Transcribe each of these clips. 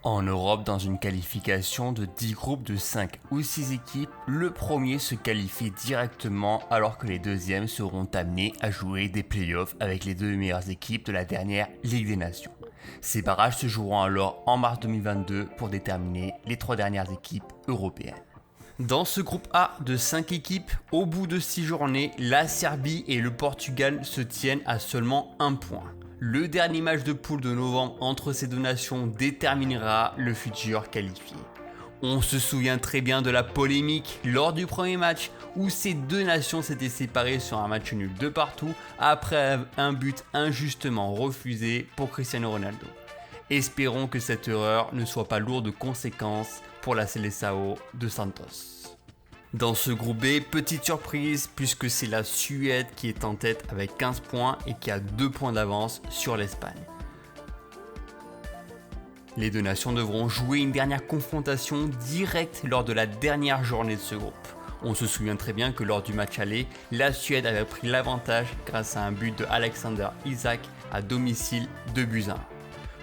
En Europe, dans une qualification de 10 groupes de 5 ou 6 équipes, le premier se qualifie directement alors que les deuxièmes seront amenés à jouer des playoffs avec les deux meilleures équipes de la dernière Ligue des Nations. Ces barrages se joueront alors en mars 2022 pour déterminer les 3 dernières équipes européennes. Dans ce groupe A de 5 équipes, au bout de 6 journées, la Serbie et le Portugal se tiennent à seulement 1 point. Le dernier match de poule de novembre entre ces deux nations déterminera le futur qualifié. On se souvient très bien de la polémique lors du premier match où ces deux nations s'étaient séparées sur un match nul de partout après un but injustement refusé pour Cristiano Ronaldo. Espérons que cette erreur ne soit pas lourde de conséquences pour la Seleção de Santos. Dans ce groupe B, petite surprise puisque c'est la Suède qui est en tête avec 15 points et qui a 2 points d'avance sur l'Espagne. Les deux nations devront jouer une dernière confrontation directe lors de la dernière journée de ce groupe. On se souvient très bien que lors du match aller, la Suède avait pris l'avantage grâce à un but de Alexander Isak à domicile 2-1.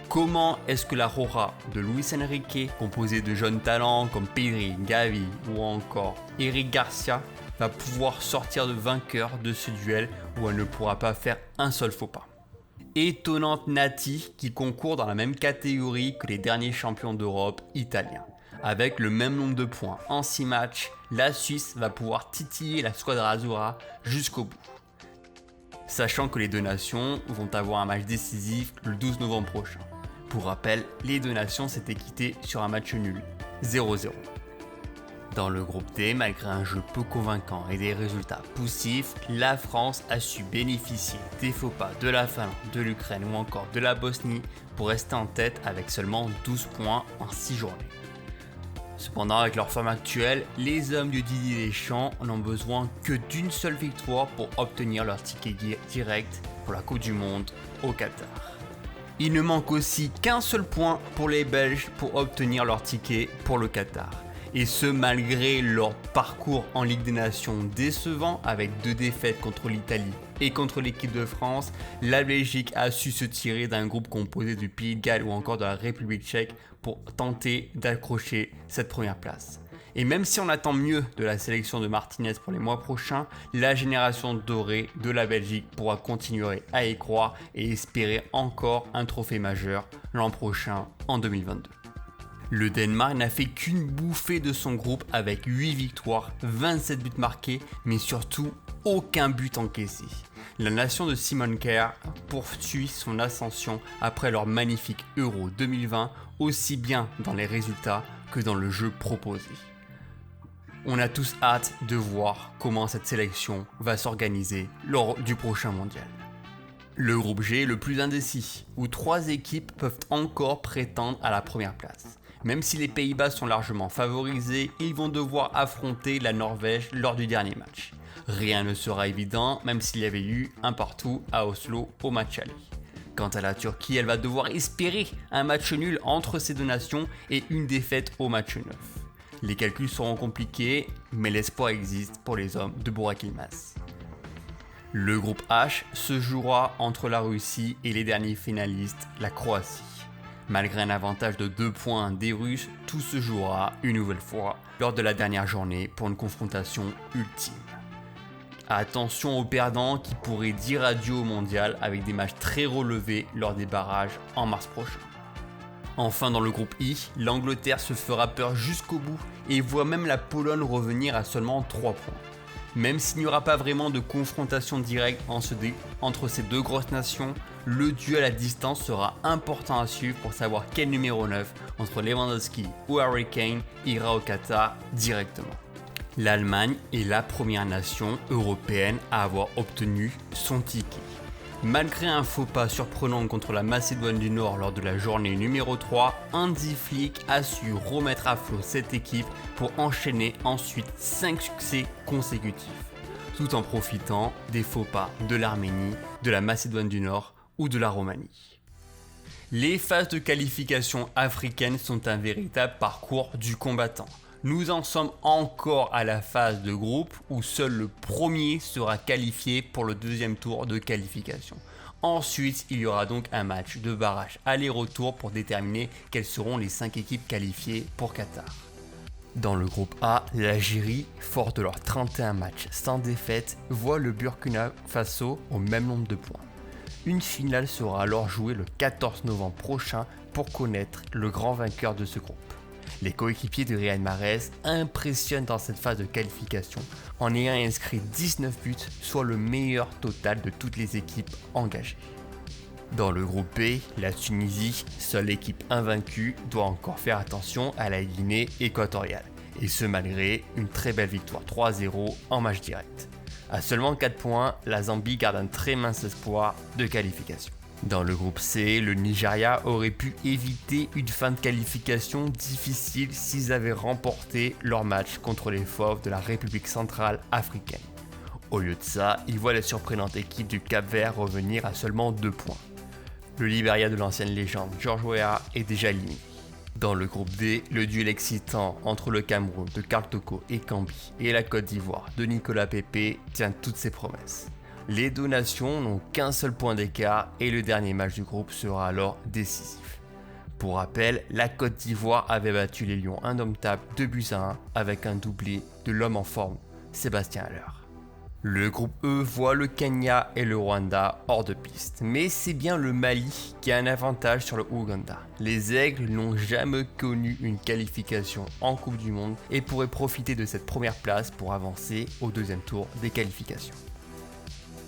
Comment est-ce que la Roja de Luis Enrique, composée de jeunes talents comme Pedri, Gavi ou encore Eric Garcia, va pouvoir sortir de vainqueur de ce duel où elle ne pourra pas faire un seul faux pas? Étonnante Nati qui concourt dans la même catégorie que les derniers champions d'Europe italiens. Avec le même nombre de points en 6 matchs, la Suisse va pouvoir titiller la Squadra Azzurra jusqu'au bout. Sachant que les deux nations vont avoir un match décisif le 12 novembre prochain. Pour rappel, les deux nations s'étaient quittées sur un match nul, 0-0. Dans le groupe D, malgré un jeu peu convaincant et des résultats poussifs, la France a su bénéficier des faux pas de la Finlande, de l'Ukraine ou encore de la Bosnie pour rester en tête avec seulement 12 points en 6 journées. Cependant, avec leur forme actuelle, les hommes de Didier Deschamps n'ont besoin que d'une seule victoire pour obtenir leur ticket direct pour la Coupe du Monde au Qatar. Il ne manque aussi qu'un seul point pour les Belges pour obtenir leur ticket pour le Qatar. Et ce malgré leur parcours en Ligue des Nations décevant avec 2 défaites contre l'Italie et contre l'équipe de France, la Belgique a su se tirer d'un groupe composé du Pays de Galles ou encore de la République tchèque pour tenter d'accrocher cette première place. Et même si on attend mieux de la sélection de Martinez pour les mois prochains, la génération dorée de la Belgique pourra continuer à y croire et espérer encore un trophée majeur l'an prochain en 2022. Le Danemark n'a fait qu'une bouffée de son groupe avec 8 victoires, 27 buts marqués, mais surtout aucun but encaissé. La nation de Simon Kjær poursuit son ascension après leur magnifique Euro 2020, aussi bien dans les résultats que dans le jeu proposé. On a tous hâte de voir comment cette sélection va s'organiser lors du prochain mondial. Le groupe G est le plus indécis, où 3 équipes peuvent encore prétendre à la première place. Même si les Pays-Bas sont largement favorisés, ils vont devoir affronter la Norvège lors du dernier match. Rien ne sera évident, même s'il y avait eu un partout à Oslo au match aller. Quant à la Turquie, elle va devoir espérer un match nul entre ces deux nations et une défaite au match 9. Les calculs seront compliqués, mais l'espoir existe pour les hommes de Burak Yılmaz. Le groupe H se jouera entre la Russie et les derniers finalistes, la Croatie. Malgré un avantage de 2 points des Russes, tout se jouera une nouvelle fois lors de la dernière journée pour une confrontation ultime. Attention aux perdants qui pourraient dire adieu au mondial avec des matchs très relevés lors des barrages en mars prochain. Enfin, dans le groupe I, l'Angleterre se fera peur jusqu'au bout et voit même la Pologne revenir à seulement 3 points. Même s'il n'y aura pas vraiment de confrontation directe entre ces deux grosses nations, le duel à distance sera important à suivre pour savoir quel numéro 9 entre Lewandowski ou Harry Kane ira au Qatar directement. L'Allemagne est la première nation européenne à avoir obtenu son ticket. Malgré un faux pas surprenant contre la Macédoine du Nord lors de la journée numéro 3, Hansi Flick a su remettre à flot cette équipe pour enchaîner ensuite 5 succès consécutifs, tout en profitant des faux pas de l'Arménie, de la Macédoine du Nord ou de la Roumanie. Les phases de qualification africaines sont un véritable parcours du combattant. Nous en sommes encore à la phase de groupe où seul le premier sera qualifié pour le deuxième tour de qualification. Ensuite, il y aura donc un match de barrage aller-retour pour déterminer quelles seront les 5 équipes qualifiées pour Qatar. Dans le groupe A, l'Algérie, forte de leurs 31 matchs sans défaite, voit le Burkina Faso au même nombre de points. Une finale sera alors jouée le 14 novembre prochain pour connaître le grand vainqueur de ce groupe. Les coéquipiers de Riyad Mahrez impressionnent dans cette phase de qualification en ayant inscrit 19 buts, soit le meilleur total de toutes les équipes engagées. Dans le groupe B, la Tunisie, seule équipe invaincue, doit encore faire attention à la Guinée équatoriale, et ce malgré une très belle victoire 3-0 en match direct. À seulement 4 points, la Zambie garde un très mince espoir de qualification. Dans le groupe C, le Nigeria aurait pu éviter une fin de qualification difficile s'ils avaient remporté leur match contre les Fauves de la République centrale africaine. Au lieu de ça, ils voient la surprenante équipe du Cap-Vert revenir à seulement 2 points. Le Libéria de l'ancienne légende George Weah est déjà éliminé. Dans le groupe D, le duel excitant entre le Cameroun de Karl Toko et Cambi et la Côte d'Ivoire de Nicolas Pepe tient toutes ses promesses. Les deux nations n'ont qu'un seul point d'écart et le dernier match du groupe sera alors décisif. Pour rappel, la Côte d'Ivoire avait battu les Lions indomptables 2-1 avec un doublé de l'homme en forme, Sébastien Haller. Le groupe E voit le Kenya et le Rwanda hors de piste, mais c'est bien le Mali qui a un avantage sur le Ouganda. Les Aigles n'ont jamais connu une qualification en Coupe du Monde et pourraient profiter de cette première place pour avancer au deuxième tour des qualifications.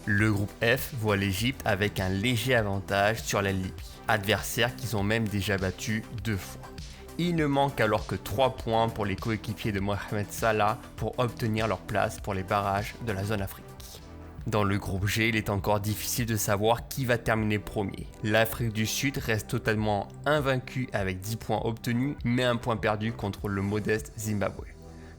Le groupe F voit l'Égypte avec un léger avantage sur la Libye, adversaire qu'ils ont même déjà battu 2 fois. Il ne manque alors que 3 points pour les coéquipiers de Mohamed Salah pour obtenir leur place pour les barrages de la zone Afrique. Dans le groupe G, il est encore difficile de savoir qui va terminer premier. L'Afrique du Sud reste totalement invaincue avec 10 points obtenus, mais un point perdu contre le modeste Zimbabwe.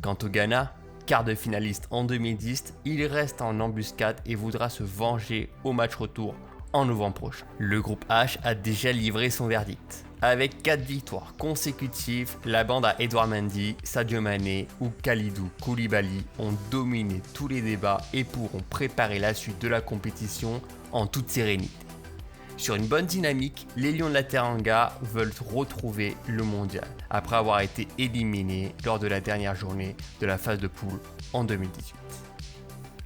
Quant au Ghana, quart de finaliste en 2010, il reste en embuscade et voudra se venger au match retour en novembre prochain. Le groupe H a déjà livré son verdict. Avec 4 victoires consécutives, la bande à Edouard Mendy, Sadio Mané ou Kalidou Koulibaly ont dominé tous les débats et pourront préparer la suite de la compétition en toute sérénité. Sur une bonne dynamique, les Lions de la Teranga veulent retrouver le mondial après avoir été éliminés lors de la dernière journée de la phase de poule en 2018.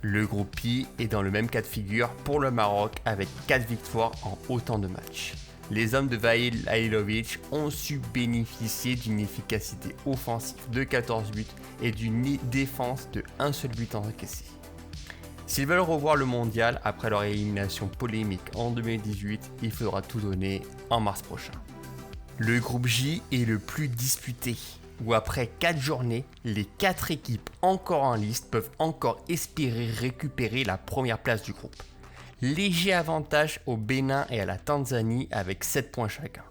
Le groupe I est dans le même cas de figure pour le Maroc avec 4 victoires en autant de matchs. Les hommes de Vaïd Halilovic ont su bénéficier d'une efficacité offensive de 14 buts et d'une défense de 1 seul but encaissé. S'ils veulent revoir le mondial après leur élimination polémique en 2018, il faudra tout donner en mars prochain. Le groupe J est le plus disputé, où après 4 journées, les 4 équipes encore en liste peuvent encore espérer récupérer la première place du groupe. Léger avantage au Bénin et à la Tanzanie avec 7 points chacun.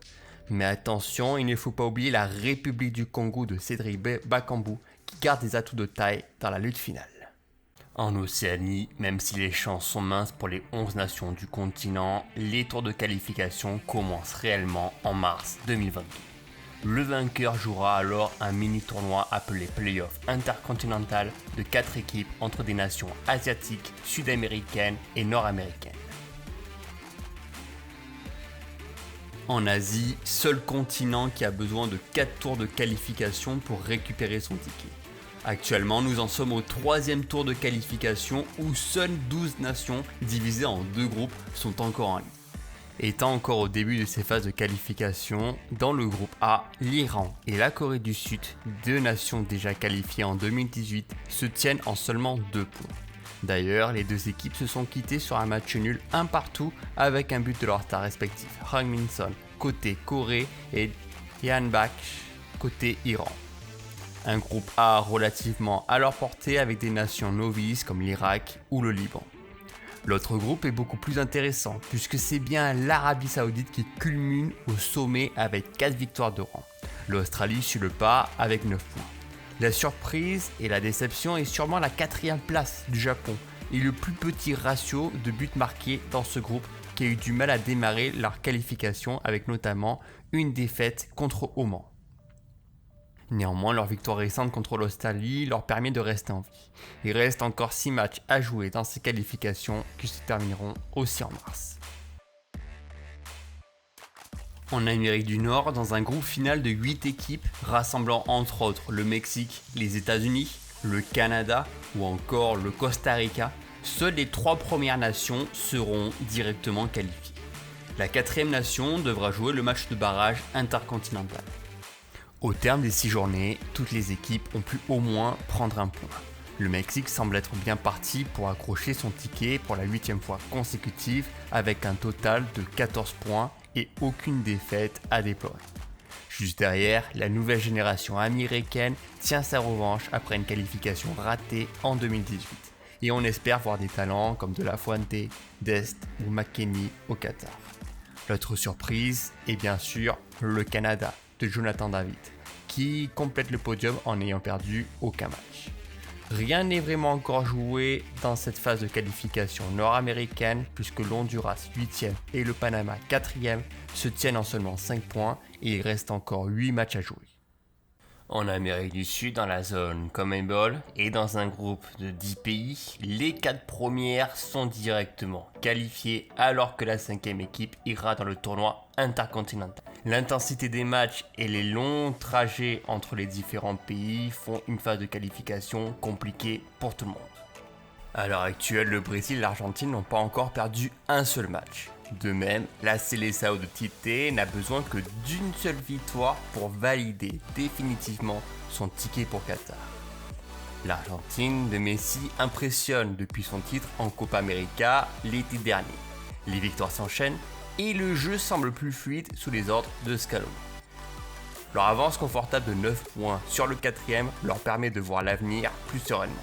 Mais attention, il ne faut pas oublier la République du Congo de Cédric Bakambu qui garde des atouts de taille dans la lutte finale. En Océanie, même si les chances sont minces pour les 11 nations du continent, les tours de qualification commencent réellement en mars 2022. Le vainqueur jouera alors un mini-tournoi appelé Playoff Intercontinental de 4 équipes entre des nations asiatiques, sud-américaines et nord-américaines. En Asie, seul continent qui a besoin de 4 tours de qualification pour récupérer son ticket. Actuellement, nous en sommes au 3e tour de qualification où seules 12 nations divisées en 2 groupes sont encore en ligne. Étant encore au début de ces phases de qualification, dans le groupe A, l'Iran et la Corée du Sud, 2 nations déjà qualifiées en 2018, se tiennent en seulement 2 points. D'ailleurs, les 2 équipes se sont quittées sur un match nul 1 partout avec un but de leurs stars respectifs, Heung-min Son côté Corée et Yeon Bak côté Iran. Un groupe A relativement à leur portée avec des nations novices comme l'Irak ou le Liban. L'autre groupe est beaucoup plus intéressant puisque c'est bien l'Arabie Saoudite qui culmine au sommet avec 4 victoires de rang. L'Australie suit le pas avec 9 points. La surprise et la déception est sûrement la 4e place du Japon et le plus petit ratio de buts marqués dans ce groupe qui a eu du mal à démarrer leur qualification avec notamment une défaite contre Oman. Néanmoins, leur victoire récente contre l'Australie leur permet de rester en vie. Il reste encore 6 matchs à jouer dans ces qualifications qui se termineront aussi en mars. En Amérique du Nord, dans un groupe final de 8 équipes, rassemblant entre autres le Mexique, les États-Unis, le Canada ou encore le Costa Rica, seules les 3 premières nations seront directement qualifiées. La 4e nation devra jouer le match de barrage intercontinental. Au terme des 6 journées, toutes les équipes ont pu au moins prendre un point. Le Mexique semble être bien parti pour accrocher son ticket pour la 8e fois consécutive avec un total de 14 points et aucune défaite à déplorer. Juste derrière, la nouvelle génération américaine tient sa revanche après une qualification ratée en 2018. Et on espère voir des talents comme De La Fuente, Dest ou McKennie au Qatar. L'autre surprise est bien sûr le Canada de Jonathan David, qui complète le podium en n'ayant perdu aucun match. Rien n'est vraiment encore joué dans cette phase de qualification nord-américaine puisque l'Honduras 8e et le Panama 4e se tiennent en seulement 5 points et il reste encore 8 matchs à jouer. En Amérique du Sud, dans la zone CONMEBOL et dans un groupe de 10 pays, les 4 premières sont directement qualifiées alors que la 5e équipe ira dans le tournoi intercontinental. L'intensité des matchs et les longs trajets entre les différents pays font une phase de qualification compliquée pour tout le monde. À l'heure actuelle, le Brésil et l'Argentine n'ont pas encore perdu un seul match. De même, la Seleção de Tite n'a besoin que d'une seule victoire pour valider définitivement son ticket pour Qatar. L'Argentine de Messi impressionne depuis son titre en Copa América l'été dernier. Les victoires s'enchaînent et le jeu semble plus fluide sous les ordres de Scaloni. Leur avance confortable de 9 points sur le 4e leur permet de voir l'avenir plus sereinement.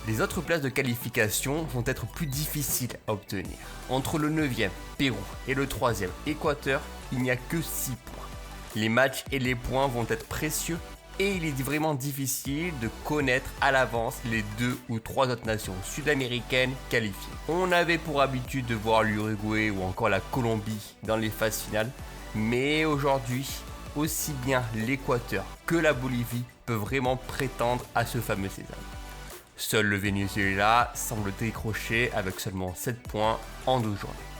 Les autres places de qualification vont être plus difficiles à obtenir. Entre le 9e, Pérou, et le 3e, Équateur, il n'y a que 6 points. Les matchs et les points vont être précieux et il est vraiment difficile de connaître à l'avance les 2 ou 3 autres nations sud-américaines qualifiées. On avait pour habitude de voir l'Uruguay ou encore la Colombie dans les phases finales, mais aujourd'hui, aussi bien l'Équateur que la Bolivie peuvent vraiment prétendre à ce fameux sésame. Seul le Venezuela semble décrocher avec seulement 7 points en 12 journées.